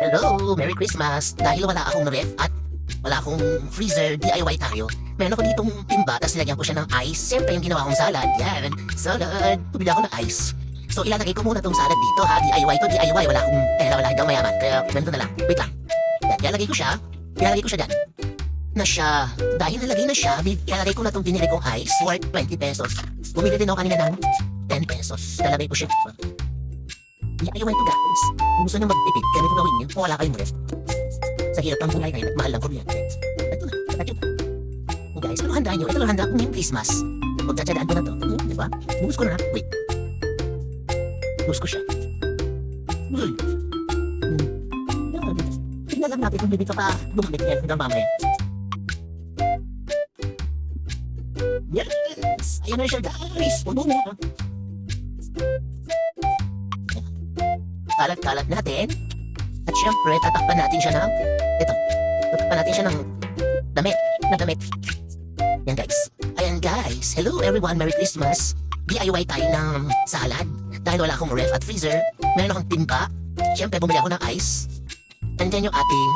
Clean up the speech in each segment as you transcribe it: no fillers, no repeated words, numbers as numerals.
Hello! Merry Christmas! Dahil wala akong ref at wala akong freezer, DIY tayo. Meron ako ditong timba, tapos nilagyan ko siya ng ice. Siyempre yung ginawa kong salad, yan. Salad! Bumili ako ng ice. So ilalagay ko muna tong salad dito ha. DIY to, DIY. Wala akong pera, wala daw mayaman. Kaya ganito na lang. Wait lang. Yan, ilalagay ko siya. Ilalagay ko siya dyan. Na siya. Dahil nalagay na siya, ilalagay ko na tong binili kong ice worth 20 pesos. Bumili din ako kanina ng 10 pesos. Nalagay ko siya dito. DIY to guys. Kung gusto nyo magtipid, ganito gawin nyo kung wala kayong ref. Sa hirap ng buhay ngayon at mahal ng kuryente. Ito na, ito na. Guys, ano handa nyo? Ito lang handa ko ngayong Christmas. Magtsatsadaan ko na to. Di ba? Bubus ko na. Wait. Bubus ko siya. Tignan lang natin kung bibig ka pa bumalik yan hanggang mamaya. Yes! Ayan na siya guys! Puno na. Kalat-kalat natin. At syempre, tatakpan natin siya ng ito. Tatakpan natin siya ng damit. Yan guys. Ayan guys. Hello everyone. Merry Christmas. DIY tayo ng salad. Dahil wala akong ref at freezer. Meron akong timba. Syempre, bumili ako ng ice. And then yung ating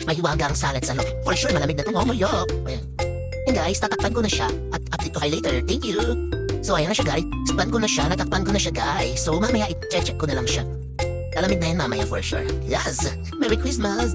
mahiwagang salad sa loob. For sure, malamig na ito. Mamayok. Ayan. Yan guys, tatakpan ko na siya. At update ko kayo later. Thank you. So ayan na siya guys. Takpan ko na siya. Natakpan ko na siya guys. So mamaya i-check ko na lang siya. Lalamig na yan mamaya for sure. Yes! Merry Christmas!